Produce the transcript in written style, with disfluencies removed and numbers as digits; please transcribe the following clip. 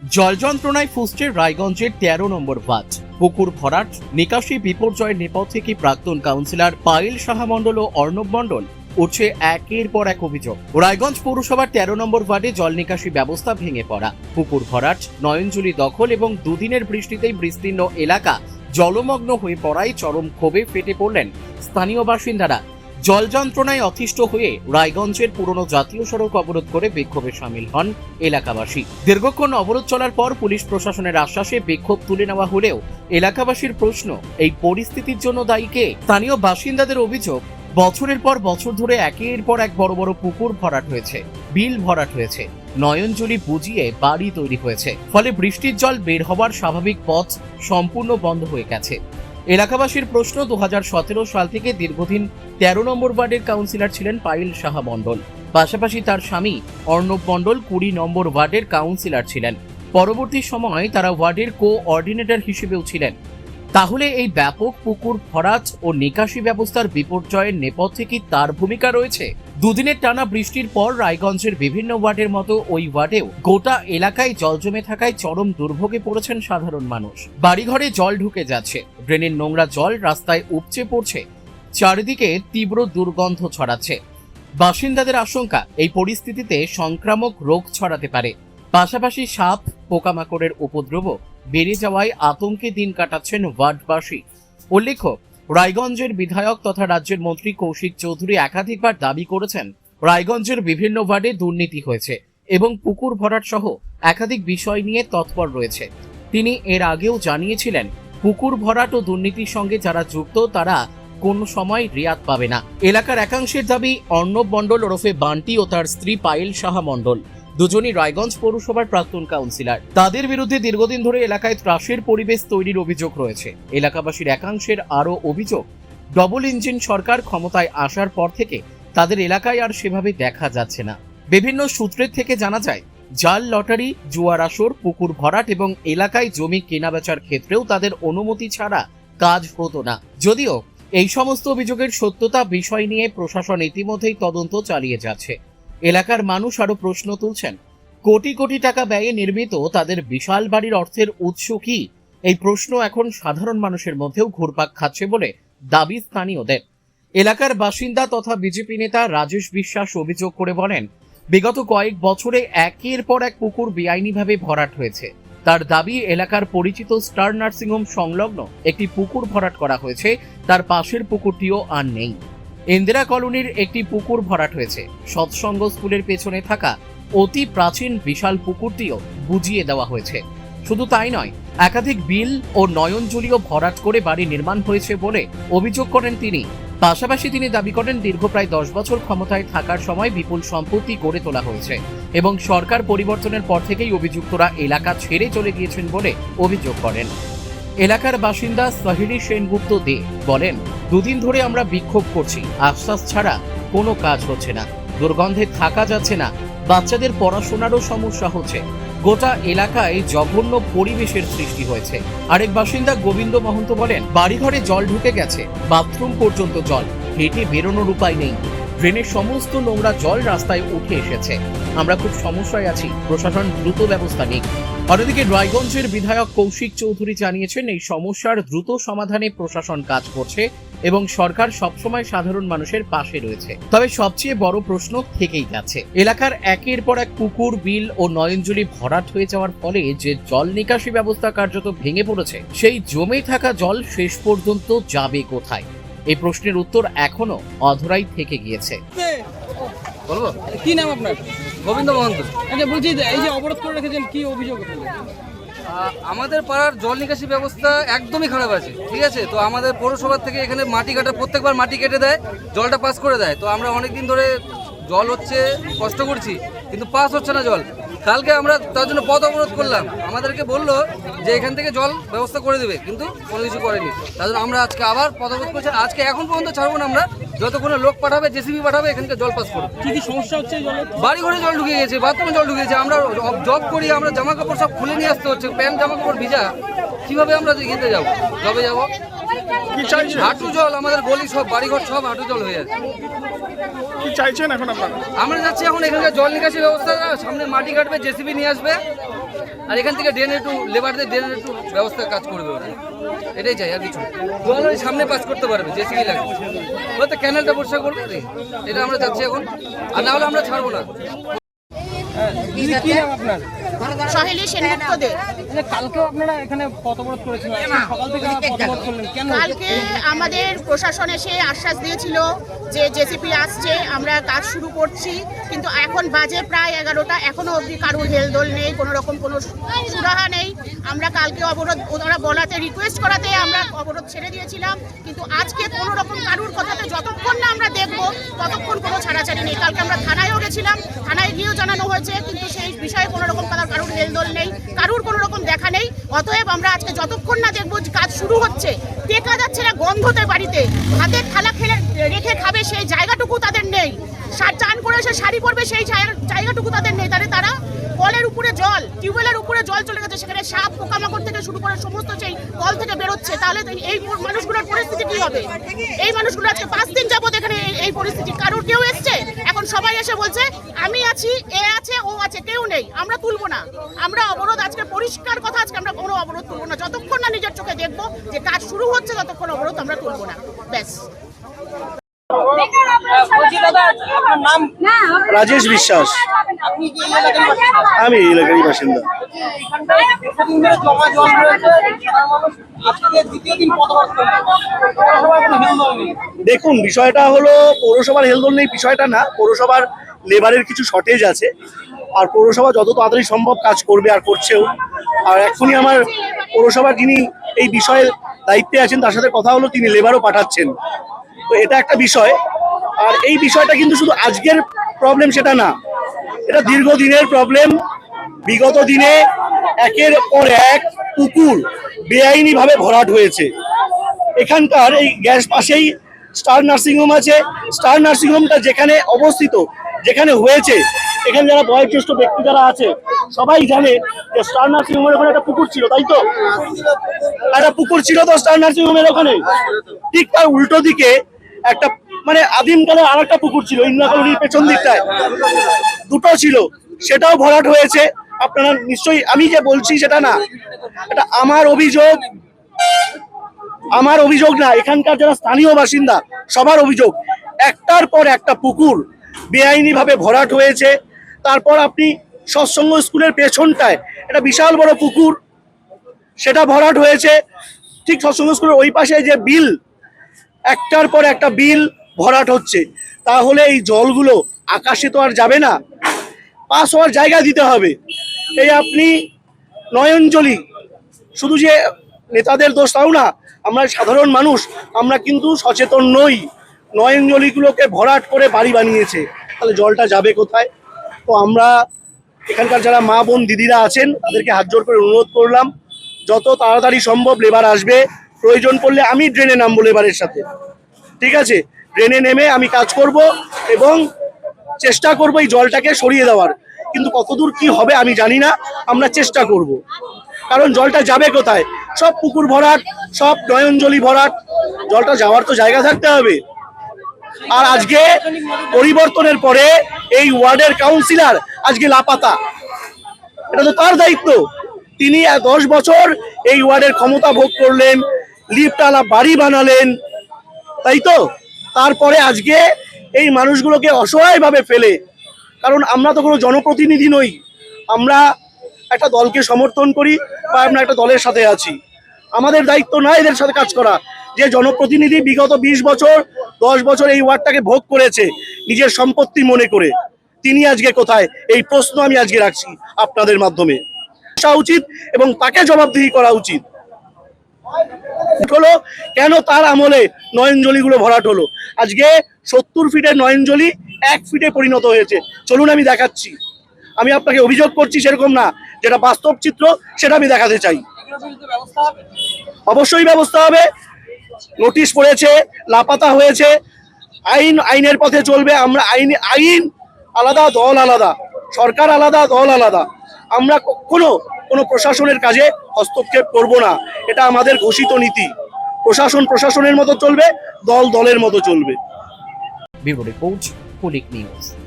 জল যন্ত্রণায় ফুঁসছে রায়গঞ্জের ১৩ নম্বর ওয়ার্ড। পুকুর ভরাট, নিকাশি বিপর্যয়ের নেপথ্যে কি প্রাক্তন কাউন্সিলর পায়েল সাহা মণ্ডল ও অর্ণব মণ্ডল? উঠছে একের পর এক অভিযোগ। রায়গঞ্জ পৌরসভার ১৩ নম্বর ওয়ার্ডে জল নিকাশি ব্যবস্থা ভেঙে পড়া, পুকুর ভরাট, নয়নজুলি দখল এবং দুদিনের বৃষ্টিতেই বিস্তীর্ণ এলাকা জলমগ্ন হয়ে পড়ায় চরম ক্ষোভে ফেটে পড়লেন স্থানীয় বাসিন্দারা। জল যন্ত্রণায় অতিষ্ঠ হয়ে রায়গঞ্জের পুরনো জাতীয় সড়ক অবরোধ করে বিক্ষোভে সামিল হন এলাকাবাসী। দীর্ঘক্ষণ অবরোধ চলার পর পুলিশ প্রশাসনের আশ্বাসে বিক্ষোভ তুলে নেওয়া হলেও এলাকাবাসীর প্রশ্ন, এই পরিস্থিতির জন্য দায়ী কে? স্থানীয় বাসিন্দাদের অভিযোগ, বছরের পর বছর ধরে একের পর এক বড় বড় পুকুর ভরাট হয়েছে, বিল ভরাট হয়েছে, নয়নজুলি বুঝিয়ে বাড়ি তৈরি হয়েছে, ফলে বৃষ্টির জল বের হওয়ার স্বাভাবিক পথ সম্পূর্ণ বন্ধ হয়ে গেছে। এলাকাবাসীর প্রশ্ন, ২০১৭ সাল থেকে দীর্ঘদিন ১৩ নম্বর ওয়ার্ডের কাউন্সিলর ছিলেন পায়েল সাহা মণ্ডল। পাশাপাশি তার স্বামী অর্ণব মণ্ডল ২০ নম্বর ওয়ার্ডের কাউন্সিলর ছিলেন। পরবর্তী সময় তারা ওয়ার্ডের কোঅর্ডিনেটর হিসেবেও ছিলেন। তাহলে এই ব্যাপক পুকুর ভরাট ও নিকাশি ব্যবস্থার বিপর্যয়ের নেপথ্যে কি তার ভূমিকা রয়েছে? দুদিনের টানা বৃষ্টির পর রায়গঞ্জের বিভিন্ন ওয়ার্ডের মতো ওই ওয়ার্ডেও গোটা এলাকায় জল জমে থাকায় চরম দুর্ভোগে পড়েছেন সাধারণ মানুষ। বাড়িঘরে জল ঢুকে যাচ্ছে, ড্রেনের নোংরা জল রাস্তায় উপচে পড়ছে, চারিদিকে তীব্র দুর্গন্ধ ছড়াচ্ছে। বাসিন্দাদের আশঙ্কা, এই পরিস্থিতিতে সংক্রামক রোগ ছড়াতে পারে। পাশাপাশি সাপ, পোকামাকড়ের উপদ্রব বেড়ে যাওয়ায় আতঙ্কে দিন কাটাচ্ছেন ওয়ার্ডবাসী। উল্লেখ্য, রায়গঞ্জের বিধায়ক তথা রাজ্যের মন্ত্রী কৌশিক চৌধুরী একাধিকবার দাবি করেছেন রায়গঞ্জের বিভিন্ন ওয়ার্ডে দুর্নীতি হয়েছে এবং পুকুর ভরাট সহ একাধিক বিষয় নিয়ে তৎপর রয়েছে। তিনি এর আগেও জানিয়েছিলেন, পুকুর ভরাট ও দুর্নীতির সঙ্গে যারা যুক্ত তারা কোনো সময় রিয়াত পাবে না। এলাকার একাংশের দাবি, অর্ণব মণ্ডল ওরফে বান্টি ও তার স্ত্রী পায়েল সাহা মণ্ডল দুজনই রায়গঞ্জ পৌরসভার প্রাক্তন কাউন্সিলর। তাদের বিরুদ্ধে দীর্ঘদিন ধরে এলাকায় ত্রাসের পরিবেশ তৈরির অভিযোগ রয়েছে। এলাকাবাসীর একাংশের আরও অভিযোগ, ডবল ইঞ্জিন সরকার ক্ষমতায় আসার পর থেকে তাদের এলাকায় আর সেভাবে দেখা যাচ্ছে না। বিভিন্ন সূত্রের থেকে জানা যায়, জাল লটারি, জুয়ার আসর, পুকুর ভরাট এবং এলাকায় জমি কেনাবেচার ক্ষেত্রেও তাদের অনুমতি ছাড়া কাজ হতো না। যদিও এই সমস্ত অভিযোগের সত্যতা বিষয় নিয়ে প্রশাসন ইতিমধ্যেই তদন্ত চালিয়ে যাচ্ছে। এলাকার মানুষ আরো প্রশ্ন তুলছেন, কোটি কোটি টাকা ব্যয়ে নির্মিত তাদের বিশাল বাড়ির অর্থের উৎস কি? এই প্রশ্ন এখন সাধারণ মানুষের মধ্যেও ঘুরপাক খাচ্ছে বলে দাবি স্থানীয়দের। এলাকার বাসিন্দা তথা বিজেপি নেতা রাজেশ বিশ্বাস অভিযোগ করে বলেন, বিগত কয়েক বছরে একের পর এক পুকুর বেআইনিভাবে ভরাট হয়েছে। তার দাবি, এলাকার পরিচিত স্টার নার্সিংহোম সংলগ্ন একটি পুকুর ভরাট করা হয়েছে, তার পাশের পুকুরটিও আর নেই। ইন্দিরা কলোনির একটি পুকুর ভরাট হয়েছে, সৎসঙ্গ স্কুলের পেছনে থাকা অতি প্রাচীন বিশাল পুকুরটিও বুঝিয়ে দেওয়া হয়েছে। শুধু তাই নয়, একাধিক বিল ও নয়নজুলিও ভরাট করে বাড়ি নির্মাণ হয়েছে বলে অভিযোগ করেন তিনি। পাশাপাশি তিনি দাবি করেন, দীর্ঘ প্রায় ১০ বছর ক্ষমতায় থাকার সময় বিপুল সম্পত্তি গড়ে তোলা হয়েছে এবং সরকার পরিবর্তনের পর থেকেই অভিযুক্তরা এলাকা ছেড়ে চলে গিয়েছেন বলে অভিযোগ করেন। এলাকার বাসিন্দা সাহিলি সেনগুপ্ত দে বলেন, দুদিন ধরে আমরা বিক্ষোভ করছি, আশ্বাস ছাড়া কোনো কাজ হচ্ছে না, দুর্গন্ধে থাকা যাচ্ছে না, বাচ্চাদের পড়াশোনারও সমস্যা হচ্ছে, গোটা এলাকায় জঘন্য পরিবেশের সৃষ্টি হয়েছে। আরেক বাসিন্দা গোবিন্দ মহন্ত বলেন, বাড়িঘরে জল ঢুকে গেছে, বাথরুম পর্যন্ত জল, হেঁটে বেরোনোর উপায় নেই, ড্রেনের সমস্ত নোংরা জল রাস্তায় উঠে এসেছে, আমরা খুব সমস্যায় আছি, প্রশাসন দ্রুত ব্যবস্থা নিক। অন্যদিকে রায়গঞ্জের বিধায়ক কৌশিক চৌধুরী জানিয়েছেন, এই সমস্যার দ্রুত সমাধানে প্রশাসন কাজ করছে এবং সরকার সবসময় সাধারণ মানুষের পাশে রয়েছে। তবে সবচেয়ে বড় প্রশ্ন থেকেই যাচ্ছে, এলাকার একের পর এক পুকুর, বিল ও নয়নজুলি ভরাট হয়ে যাওয়ার ফলে যে জল নিকাশি ব্যবস্থা কার্যত ভেঙে পড়েছে, সেই জমে থাকা জল শেষ পর্যন্ত যাবে কোথায়? এই প্রশ্নের উত্তর এখনো অধরাই থেকে গিয়েছে। বলবো, কি নাম আপনার? গোবিন্দ মহন্ত। আচ্ছা, বলছি যে এই যে অবরোধ করে রেখেছেন, কি অভিযোগ? আমাদের পাড়ার জল নিকাশি ব্যবস্থা একদমই খারাপ আছে, ঠিক আছে। তো আমাদের পৌরসভার থেকে এখানে মাটি কাটা, প্রত্যেকবার মাটি কেটে দেয়, জলটা পাস করে দেয়। তো আমরা অনেক দিন ধরে জল হচ্ছে, কষ্ট করছি, কিন্তু পাস হচ্ছে না জল। কালকে আমরা তার জন্য পথ অবরোধ করলাম, আমাদেরকে বললো যে এখান থেকে জল ব্যবস্থা করে দেবে, কিন্তু কোনো কিছু করেনি। তার জন্য আমরা আজকে আবার পথ অবরোধ করছি। আজকে এখন পর্যন্ত ছাড়বো না আমরা, যতক্ষণ লোক পাঠাবে, জেসিবি পাঠাবে, এখানকে জল পাস করবে। কি কি সমস্যা হচ্ছে? বাড়ি ঘরে জল ঢুকে গেছে, বাথরুমে জল ঢুকে গেছে, আমরা জব করি, আমরা জামা কাপড় সব খুলে নিয়ে আসতে হচ্ছে, প্যান্ট জামা কাপড় ভিজা, কিভাবে আমরা যেতে যাবো, জবে যাবো? কি চাইছেন হাঁটু জল, আমাদের গলি সব বাড়িঘর সব হাঁটু জল হয়ে যাচ্ছে। কি চাইছেন এখন আপনারা? আমরা যাচ্ছি এখন এখানকার জল নিকাশি ব্যবস্থা, সামনে মাটি কাটবে, জেসিবি নিয়ে আসবে, আর এখান থেকে ড্রেনের একটু লেবারদের ড্রেনের একটু ব্যবস্থা কাজ করবে ওরা, এটাই চাই, আর কিছু না। জল ওই সামনে পাস করতে পারবে, জেসিবি লাগবে, হয়তো ক্যানেলটা পরিষ্কার করবে, এটা আমরা যাচ্ছি এখন, আর না হলে আমরা ছাড়বো না। দিদি, কি নাম আপনার? সহেলি সেনগুপ্ত দে। আচ্ছা, কালকেও আপনারা এখানে পথ অবরোধ করেছিলেন, সকাল থেকে পথ অবরোধ করলেন কেন? কালকে আমাদের প্রশাসন এসে আশ্বাস দিয়েছিল যে জেসিপি আসছে, আমরা কাজ শুরু করছি, কিন্তু এখন বাজে প্রায় 11টা, এখনো অবধি কারুর হেলদোল নেই, কোনো রকম কোনো সুরাহা নেই। আমরা কালকে অবরোধ, ওরা বলাতে রিকোয়েস্ট করাতে আমরা অবরোধ ছেড়ে দিয়েছিলাম, কিন্তু আজকে কোনো রকম কারুর কথাতে যতক্ষণ না আমরা দেখবো ততক্ষণ কোনো ছাড়াছাড়ি নেই। কালকে আমরা থানায়ও গেছিলাম, থানায় গিয়েও জানানো হয়েছে, কিন্তু সেই বিষয়ে কোনো রকম কারুর হেলদোল নেই, কারুর কোনো রকম দেখা নেই। অতএব আমরা আজকে যতক্ষণ না দেখবো কাজ শুরু হচ্ছে, টেকা যাচ্ছে না গন্ধতে, বাড়িতে হাতের থালা ফেলে রেখে খাবে সেই জায়গাটুকু তাদের নেই, চান করে এসে শাড়ি পরবে সেই জায়গাটুকু তাদের নেই। তাহলে তারা কলের উপরে জল, টিউবওয়েলের উপরে জল চলে গেছে, সেখানে সাপ পোকামাকড় থেকে শুরু করে সমস্ত সেই কল থেকে বেরোচ্ছে, তাহলে এই মানুষগুলোর পরিস্থিতি কি হবে? এই মানুষগুলো আজকে 5 দিন যাবত এখানে এই পরিস্থিতি, কারোর কেউ এসছে? এখন সবাই এসে বলছে আমি আছি, এ আছে, ও আছে, কেউ নেই, আমরা তুলবো না। আমরা অবরোধ আজকে পরিষ্কার কথা, আজকে আমরা কোনো অবরোধ তুলবো না, যতক্ষণ না নিজের চোখে দেখবো যে কাজ শুরু হচ্ছে ততক্ষণ অবরোধ আমরা তুলবো না, ব্যাস। বলছি দাদা, আপনার নাম? রাজেশ বিশ্বাস। আপনি কি এই এলাকার বাসিন্দা? আমি এই এলাকারই বাসিন্দা। এখানটায় দীর্ঘদিন ধরে জমা জল রয়েছে, সাধারণ মানুষ আজকে দ্বিতীয় দিন পথ অবরোধ করলেন, পৌরসভার কোনো হেলদোল নেই। দেখুন, বিষয়টা হলো পৌরসভার হেলদোল নেই বিষয়টা না, পৌরসভার লেবারের কিছু শর্টেজ আছে, আর পৌরসভা যত তাড়াতাড়ি সম্ভব কাজ করবে আর করছেও। আর এখনই আমার পৌরসভার যিনি এই বিষয়ে দায়িত্বে আছেন তার সাথে কথা হলো, তিনি লেবারও পাঠাচ্ছেন। তো এটা একটা বিষয়, আর এই বিষয়টা কিন্তু শুধু আজকের প্রবলেম সেটা না, এটা দীর্ঘদিনের প্রবলেম। বিগত দিনে একের পর এক পুকুর বেআইনিভাবে ভরাট হয়েছে। এখানকার এই গ্যাস পাশেই স্টার নার্সিংহোম আছে, স্টার নার্সিংহোমটা যেখানে অবস্থিত, যেখানে হয়েছে, এখানে যারা বয়োজ্যেষ্ঠ ব্যক্তি যারা আছে সবাই জানে যে স্টার নার্সিংহোমের ওখানে একটা পুকুর ছিল, তাই তো? একটা পুকুর ছিল তো স্টার নার্সিংহোমের ওখানে, ঠিক তার উল্টো দিকে একটা মানে আদিমকালে আর একটা পুকুর ছিল ইন্দিরা কলোনির পেছন দিকটায়, দুটো ছিল, সেটাও ভরাট হয়েছে। আপনারা নিশ্চয়ই, আমি যে বলছি সেটা না, এটা আমার অভিযোগ না, এখানকার যারা স্থানীয় বাসিন্দা সবার অভিযোগ। একটার পর একটা পুকুর বেআইনি ভাবে ভরাট হয়েছে। তারপর আপনি সৎসঙ্গ স্কুলের পেছনটায় একটা বিশাল বড় পুকুর, সেটা ভরাট হয়েছে। ঠিক সৎসঙ্গ স্কুলের ওই পাশে যে বিল, একটার পর একটা বিল ভরাট হচ্ছে। তাহলে এই জলগুলো আকাশে তো আর যাবে না, পাস হওয়ার জায়গা দিতে হবে। এই আপনি নয়নজলি, শুধু যে নেতাদের দোষ তাও না, আমরা সাধারণ মানুষ, আমরা কিন্তু সচেতন নই। নয়নজলিগুলোকে ভরাট করে বাড়ি বানিয়েছে, তাহলে জলটা যাবে কোথায়? তো আমরা এখানকার যারা মা বোন দিদিরা আছেন তাদেরকে হাত জোর করে অনুরোধ করলাম, যত তাড়াতাড়ি সম্ভব লেবার আসবে, প্রয়োজন পড়লে আমি ড্রেনে নামবো লেবারের সাথে, ঠিক আছে? ড্রেনে নেমে আমি কাজ করব এবং চেষ্টা করব এই জলটাকে সরিয়ে দেওয়ার, কিন্তু কতদূর কি হবে আমি জানি না, আমরা চেষ্টা করব। কারণ জলটা যাবে কোথায়? সব পুকুর ভরাট, সব নয়নজলি ভরাট, জলটা যাওয়ার তো জায়গা থাকতে হবে। আর আজকে পরিবর্তনের পরে এই ওয়ার্ডের কাউন্সিলর আজকে লাপাতা, এটা তো তার দায়িত্ব। তিনি 10 বছর এই ওয়ার্ডের ক্ষমতা ভোগ করলেন, লিফটওয়ালা বাড়ি বানালেন, তাই তো? তারপরে আজকে এই মানুষগুলোকে অসহায়ভাবে ফেলে, কারণ আমরা তো কোনো জনপ্রতিনিধি নই, আমরা একটা দলকে সমর্থন করি বা আমরা একটা দলের সাথে আছি, আমাদের দায়িত্ব না এদের সাথে কাজ করা। যে জনপ্রতিনিধি বিগত 20 বছর 10 বছর এই ওয়ার্ডটাকে ভোগ করেছে নিজের সম্পত্তি মনে করে, তিনি আজকে কোথায়? এই প্রশ্ন আমি আজকে রাখছি আপনাদের মাধ্যমে। আসা উচিত এবং তাকে জবাবদিহি করা উচিত। হলো কেন তার আমলে নয়নজলিগুলো ভরাট হলো? আজকে 70 ফিটের নয়নজলি 1 ফিটে পরিণত হয়েছে। চলুন আমি দেখাচ্ছি। আমি আপনাকে অভিযোগ করছি সেরকম না, যেটা বাস্তব চিত্র সেটা আমি দেখাতে চাই। অবশ্যই ব্যবস্থা হবে। নোটিশ পড়েছে, লাপাতা হয়েছে, আইনের পথে চলবে। আমরা আইন আলাদা, দল আলাদা, সরকার আলাদা, দল আলাদা। আমরা কখনো কোনো প্রশাসনের কাজে হস্তক্ষেপ করব না, এটা আমাদের ঘোষিত নীতি। প্রশাসন প্রশাসনের মতো চলবে, দল দলের মতো চলবে। Bureau report, Kulik news.